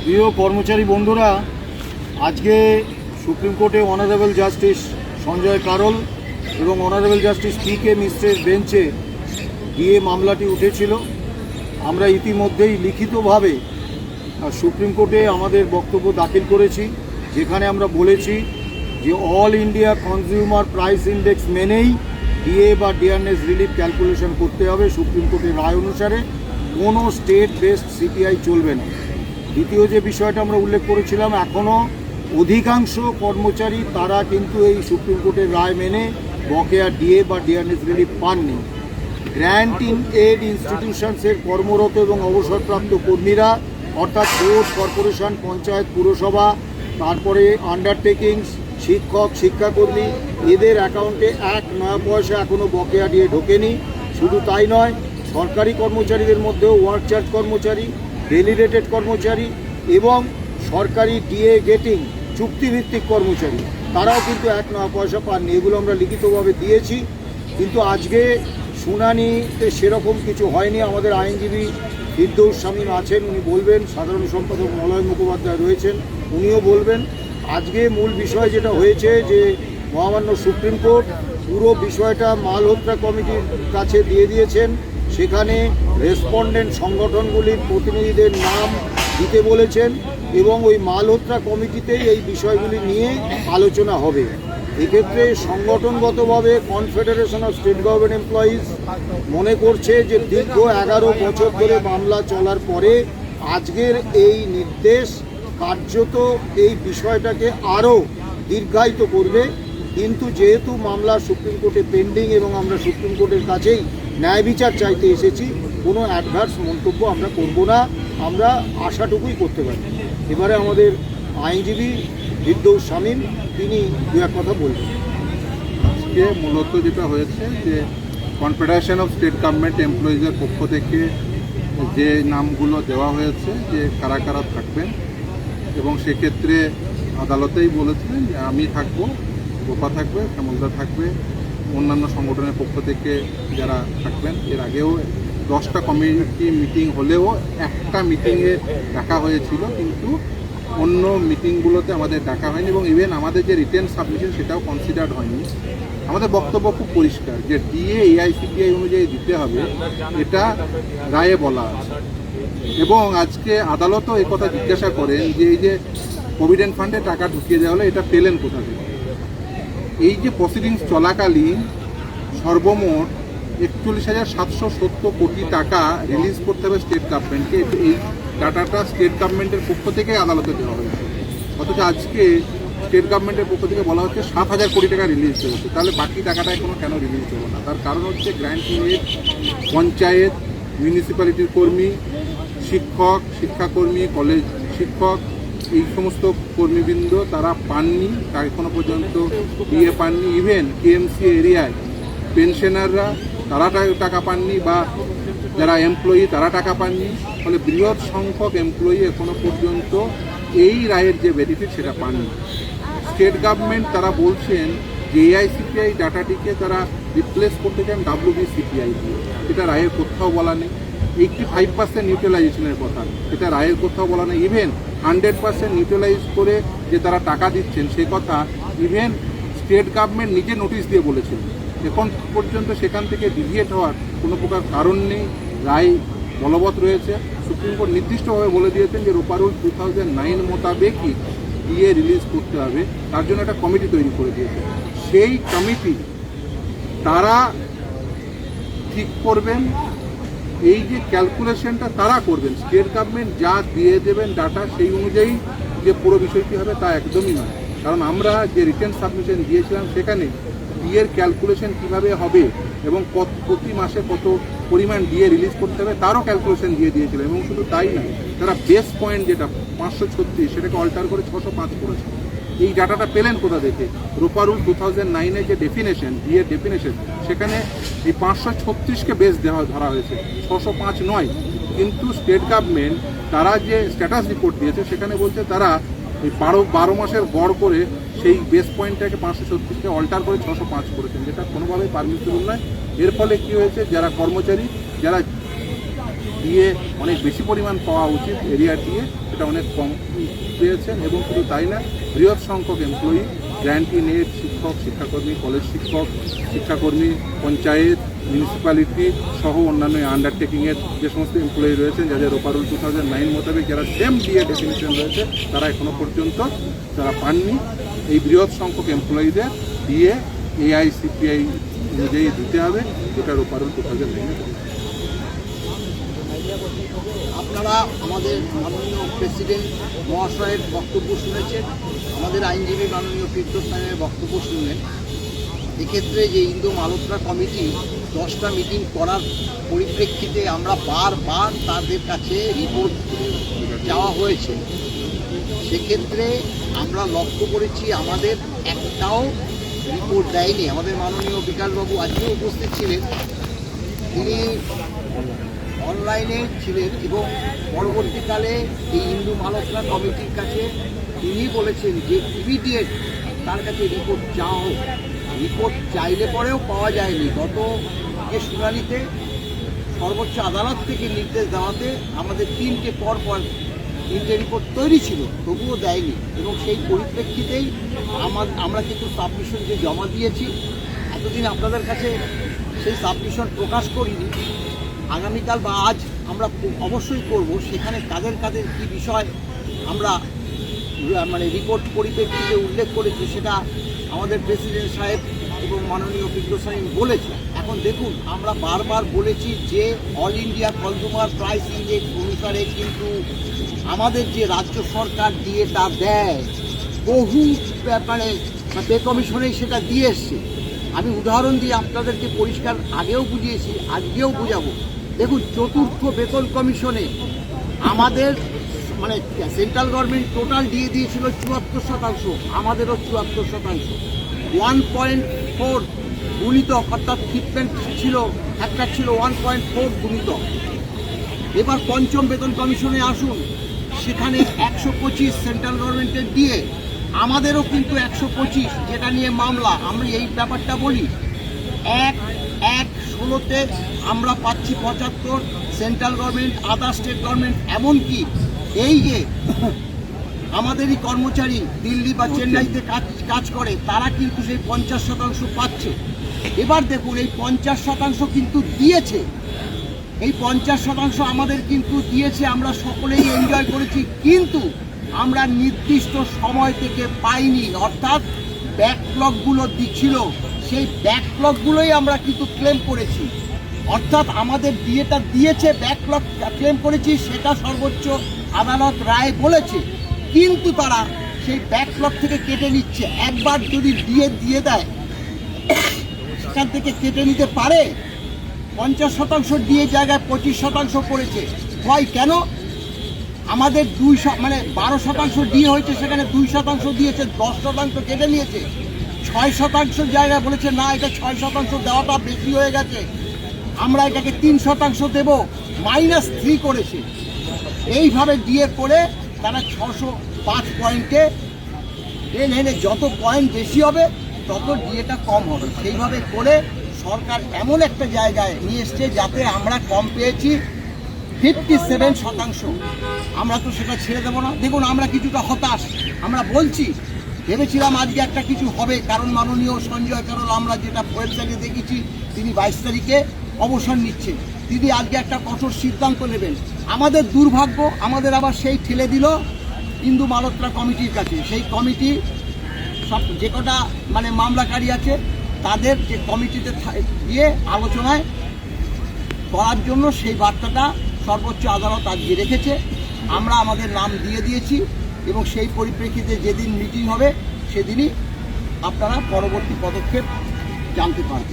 প্রিয় কর্মচারী বন্ধুরা, আজকে সুপ্রিম কোর্টে অনারেবল জাস্টিস সঞ্জয় কারোল এবং অনারেবল জাস্টিস পি.কে. মিশ্রের বেঞ্চে ডিএ মামলাটি উঠেছিল। আমরা ইতিমধ্যেই লিখিতভাবে সুপ্রিম কোর্টে আমাদের বক্তব্য দাখিল করেছি, যেখানে আমরা বলেছি যে all India consumer price index মেনেই ডিএ বা ডিয়ারনেস রিলিফ ক্যালকুলেশন করতে হবে। সুপ্রিম কোর্টের রায় অনুসারে কোনো স্টেট বেসড সিপিআই চলবে না। দ্বিতীয় যে বিষয়টা আমরা উল্লেখ করেছিলাম, এখনও অধিকাংশ কর্মচারী তারা কিন্তু এই সুপ্রিম কোর্টের রায় মেনে বকেয়া ডিএ বা ডিয়ারনেস রিলিফ পাননি। গ্র্যান্ট ইন এড ইনস্টিটিউশনসের কর্মরত এবং অবসরপ্রাপ্ত কর্মীরা, অর্থাৎ বোর্ড, কর্পোরেশন, পঞ্চায়েত, পুরসভা, তারপরে আন্ডারটেকিংস, শিক্ষক, শিক্ষাকর্মী, এদের অ্যাকাউন্টে এক নয়া পয়সা এখনও বকেয়া ডিএ ঢোকেনি। শুধু তাই নয়, সরকারি কর্মচারীদের মধ্যেও ওয়ার্ক চার্জ কর্মচারী, ডেলি রেটেড কর্মচারী এবং সরকারি ডিএ গেটিং চুক্তিভিত্তিক কর্মচারী, তারাও কিন্তু এক নয়া পয়সা পাননি। এগুলো আমরা লিখিতভাবে দিয়েছি, কিন্তু আজকে শুনানিতে সেরকম কিছু হয়নি। আমাদের আইনজীবী ফিরদৌস শামীম আছেন, উনি বলবেন। সাধারণ সম্পাদক মলয় মুখোপাধ্যায় রয়েছেন, উনিও বলবেন। আজকে মূল বিষয় যেটা হয়েছে যে মহামান্য সুপ্রিম কোর্ট পুরো বিষয়টা মালহোত্রা কমিটির কাছে দিয়ে দিয়েছেন। সেখানে রেসপন্ডেন্ট সংগঠনগুলির প্রতিনিধিদের নাম দিতে বলেছেন এবং ওই মালহোত্রা কমিটিতেই এই বিষয়গুলি নিয়ে আলোচনা হবে। এক্ষেত্রে সংগঠনগতভাবে confederation of state government employees মনে করছে যে দীর্ঘ 11 বছর ধরে মামলা চলার পরে আজকের এই নির্দেশ কার্যত এই বিষয়টাকে আরও দীর্ঘায়িত করবে। কিন্তু যেহেতু মামলা সুপ্রিম কোর্টে পেন্ডিং এবং আমরা সুপ্রিম কোর্টের কাছেই ন্যায় বিচার চাইতে এসেছি, কোনো অ্যাডভার্স মন্তব্য আমরা করব না, আমরা আশাটুকুই করতে পারি। এবারে আমাদের আইনজীবী ফিরদৌস শামীম তিনি দু এক কথা বলবেন। আজকে মূলত যেটা হয়েছে যে কনফেডারেশন অফ স্টেট গভর্নমেন্ট এমপ্লয়িজের পক্ষ থেকে যে নামগুলো দেওয়া হয়েছে যে কারা কারা থাকবেন, এবং সেক্ষেত্রে আদালতেই বলেছিলেন যে আমি থাকবো, গোপা থাকবে, শ্যামলদা থাকবে, অন্যান্য সংগঠনের পক্ষ থেকে যারা থাকবেন। এর আগেও 10টা কমিটি মিটিং হলেও একটা মিটিংয়ে ডাকা হয়েছিল, কিন্তু অন্য মিটিংগুলোতে আমাদের ডাকা হয়নি এবং ইভেন আমাদের যে রিটেন সাবমিশন সেটাও কনসিডার্ড হয়নি। আমাদের বক্তব্য খুব পরিষ্কার যে ডিএ এআইসিপিআই অনুযায়ী দিতে হবে, এটা রায়ে বলা আছে। এবং আজকে আদালতও এই কথা জিজ্ঞাসা করেন যে এই যে প্রভিডেন্ট ফান্ডে টাকা ঢুকিয়ে দেওয়া হলো, এটা পেলেন কোথা থেকে। এই যে প্রসিডিংস চলাকালীন সর্বমোট 41,770 কোটি টাকা রিলিজ করতে হবে স্টেট গভর্নমেন্টকে। এই ডাটাটা স্টেট গভর্নমেন্টের পক্ষ থেকে আদালতে দেওয়া হয়েছে, অথচ আজকে স্টেট গভর্নমেন্টের পক্ষ থেকে বলা হচ্ছে 7,000 কোটি টাকা রিলিজ হয়েছে। তাহলে বাকি টাকাটা এখনো কেন রিলিজ হলো না? তার কারণ হচ্ছে গ্র্যান্ট ইন এড, পঞ্চায়েত, মিউনিসিপ্যালিটির কর্মী, শিক্ষক, শিক্ষাকর্মী, কলেজ শিক্ষক, এই সমস্ত কর্মীবৃন্দ তারা পাননি, তারা এখনো পর্যন্ত ডিএ পাননি। ইভেন কেএমসি এরিয়ায় পেনশনাররা তারা টাকা পাননি, বা যারা এমপ্লয়ি তারা টাকা পাননি। ফলে বৃহৎ সংখ্যক এমপ্লয়ি এখনো পর্যন্ত এই রায়ের যে বেনিফিট সেটা পাননি। স্টেট গভর্নমেন্ট তারা বলছেন যে এআইসিপিআই ডাটাটিকে তারা রিপ্লেস করতে চান WBCPI দিয়ে, এটা রায়ের কোথাও বলা নেই। 85% নিউট্রালাইজেশনের কথা, এটা রায়ের কোথাও বলা নেই। ইভেন 100% নিউট্রালাইজ করে যে তারা টাকা দিচ্ছেন সে কথা ইভেন স্টেট গভর্নমেন্ট নিজে নোটিশ দিয়ে বলেছিল। এখন পর্যন্ত সেখান থেকে ডিভিয়েট হওয়ার কোনো প্রকার কারণ নেই, রায় বলবৎ রয়েছে। সুপ্রিম কোর্ট নির্দিষ্টভাবে বলে দিয়েছেন যে রোপা রুল 2009 মোতাবেকই ডিএ রিলিজ করতে হবে, তার জন্য একটা কমিটি তৈরি করে দিয়েছে। সেই কমিটি তারা ঠিক করবেন, এই যে ক্যালকুলেশনটা তারা করবেন। স্টেট গভর্নমেন্ট যা দিয়ে দেবেন ডাটা সেই অনুযায়ী যে পুরো বিষয়টি হবে তা একদমই নয়। কারণ আমরা যে রিটেন সাবমিশন দিয়েছিলাম সেখানে ডিএর ক্যালকুলেশন কিভাবে হবে এবং প্রতি মাসে কত পরিমাণ ডিএ রিলিজ করতে হবে তারও ক্যালকুলেশন দিয়ে দিয়েছিল। এবং শুধু তাই নয়, তারা বেস পয়েন্ট যেটা 536 সেটাকে অল্টার করে 605 করেছে। এই ডাটাটা পেলেন কোথা থেকে? রোপা রুল 2009-এর যে ডেফিনেশন, ডিএর ডেফিনেশন, সেখানে এই 536কে বেস ধরা হয়েছে, 605 নয়। কিন্তু স্টেট গভর্নমেন্ট তারা যে স্ট্যাটাস রিপোর্ট দিয়েছে সেখানে বলছে তারা এই 12 মাসের গড় করে সেই বেস পয়েন্টটাকে 536কে অল্টার করে 605 করেছেন, যেটা কোনোভাবেই পারমিসিবল নয়। এর ফলে কী হয়েছে, যারা কর্মচারী যারা ডিএ অনেক বেশি পরিমাণ পাওয়া উচিত এরিয়া ডিএ, সেটা অনেক কম পেয়েছেন। এবং শুধু তাই না, বৃহৎ সংখ্যক এমপ্লয়ি, গ্র্যান্টি নেট, শিক্ষক, শিক্ষাকর্মী, কলেজ শিক্ষক, শিক্ষাকর্মী, পঞ্চায়েত, মিউনিসিপ্যালিটি সহ অন্যান্য আন্ডারটেকিংয়ের যে সমস্ত এমপ্লয়ি রয়েছেন, যাদের রোপারুল 2009 মোতাবেক যারা সেম ডিএ ডেফিনিশন রয়েছে, তারা এখনও পর্যন্ত তারা পাননি। এই বৃহৎ সংখ্যক এমপ্লয়িদের ডিএ AICPI অনুযায়ী দিতে হবে, যেটা রোপারুল 2009 বলে। আপনারা আমাদের মাননীয় প্রেসিডেন্ট মহাশয়ের বক্তব্য শুনেছেন, আমাদের আইনজীবী মাননীয় তীর্থস্থানের বক্তব্য শুনলেন। এক্ষেত্রে যে ইন্দো মালহোত্রা কমিটি 10টা মিটিং করার পরিপ্রেক্ষিতে আমরা বারবার তাদের কাছে রিপোর্ট চাওয়া হয়েছে। সেক্ষেত্রে আমরা লক্ষ্য করেছি আমাদের একটাও রিপোর্ট দেয়নি। আমাদের মাননীয় বিকাশবাবু আজকেও উপস্থিত ছিলেন, তিনি অনলাইনে ছিলেন এবং পরবর্তীকালে এই হিন্দু মালহোত্রা কমিটির কাছে তিনি বলেছেন যে ইমিডিয়েট তার কাছে রিপোর্ট চাওয়া হোক। রিপোর্ট চাইলে পরেও পাওয়া যায়নি। গত যে শুনানিতে সর্বোচ্চ আদালত থেকে নির্দেশ দেওয়াতে আমাদের তিনটে রিপোর্ট তৈরি ছিল, তবুও দেয়নি। এবং সেই পরিপ্রেক্ষিতেই আমরা কিন্তু সাবমিশন যে জমা দিয়েছি, এতদিন আপনাদের কাছে সেই সাবমিশন প্রকাশ করিনি। আগামীকাল বা আজ আমরা অবশ্যই করব। সেখানে কাদের কাদের কী বিষয় আমরা রিপোর্ট পরিপ্রেক্ষিতে উল্লেখ করেছি, সেটা আমাদের প্রেসিডেন্ট সাহেব এবং মাননীয় বিদ্যুৎ সাহেব বলেছে। এখন দেখুন, আমরা বারবার বলেছি যে all India consumer price index অনুসারে কিন্তু আমাদের যে রাজ্য সরকার ডিএটা দেয়, বহু পে কমিশনেই সেটা দিয়ে এসছে। আমি উদাহরণ দিয়ে আপনাদেরকে পরিষ্কার আগেও বুঝিয়েছি, আজকেও বুঝাবো। দেখুন, চতুর্থ বেতন কমিশনে আমাদের সেন্ট্রাল গভর্নমেন্ট টোটাল দিয়ে দিয়েছিল 74%, আমাদেরও 74%। 1.4 গুণিতক, অর্থাৎ ট্রিটমেন্ট ছিল একটা ছিল 1.4 গুণিতক। এবার পঞ্চম বেতন কমিশনে আসুন, সেখানে 125 সেন্ট্রাল গভর্নমেন্টের দিয়ে, আমাদেরও কিন্তু 125, যেটা নিয়ে মামলা। আমরা এই ব্যাপারটা বলি, 1/1/16-তে আমরা পাচ্ছি 75, central government, other state government, এমনকি এই যে আমাদেরই কর্মচারী দিল্লি বা চেন্নাইতে কাজ করে, তারা কিন্তু সেই 50% পাচ্ছে। এবার দেখুন, এই 50% কিন্তু দিয়েছে, এই 50% আমাদের কিন্তু দিয়েছে, আমরা সকলেই এনজয় করেছি, কিন্তু আমরা নির্দিষ্ট সময় থেকে পাইনি। অর্থাৎ ব্যাকলগগুলো দিচ্ছিল, সেই ব্যাকলগগুলোই আমরা কিন্তু ক্লেম করেছি। অর্থাৎ আমাদের ডিএটা দিয়েছে, ব্যাকলগ ক্লেম করেছি, সেটা সর্বোচ্চ আদালত রায় বলেছে, কিন্তু তারা সেই ব্যাকলগ থেকে কেটে নিচ্ছে। একবার যদি দিয়ে দেয়, সেখান থেকে কেটে নিতে পারে। 50% ডিএ জায়গায় 25% পড়েছে। হয় কেন? আমাদের 12% ডিএ হয়েছে, সেখানে 2% দিয়েছে, 10% কেটে নিয়েছে। 6% জায়গায় বলেছে না, এটা 6% দেওয়াটা বেশি হয়ে গেছে, আমরা এটাকে 3% দেব, -3 করেছে। এইভাবে ডিএ করে তারা 605 পয়েন্টে এনে যত পয়েন্ট বেশি হবে তত ডিএটা কম হবে। সেইভাবে করে সরকার এমন একটা জায়গায় নিয়ে এসছে যাতে আমরা কম পেয়েছি 57%। আমরা তো সেটা ছেড়ে দেবো না। দেখুন, আমরা কিছুটা হতাশ। আমরা বলছি, ভেবেছিলাম আজকে একটা কিছু হবে, কারণ মাননীয় সঞ্জয় কারোল, আমরা যেটা ওয়েবসাইটে দেখেছি, তিনি 22 তারিখে অবসর নিচ্ছেন। তিনি আজকে একটা কঠোর সিদ্ধান্ত নেবেন। আমাদের দুর্ভাগ্য, আমাদের আবার সেই ঠেলে দিল হিন্দু মালহোত্রা কমিটির কাছে। সেই কমিটি সব যে কটা মামলাকারী আছে, তাদের যে কমিটিতে গিয়ে আলোচনায় করার জন্য সেই বার্তাটা সর্বোচ্চ আদালত আজকে রেখেছে। আমরা আমাদের নাম দিয়ে দিয়েছি এবং সেই পরিপ্রেক্ষিতে যেদিন মিটিং হবে সেদিনই আপনারা পরবর্তী পদক্ষেপ জানতে পারবেন।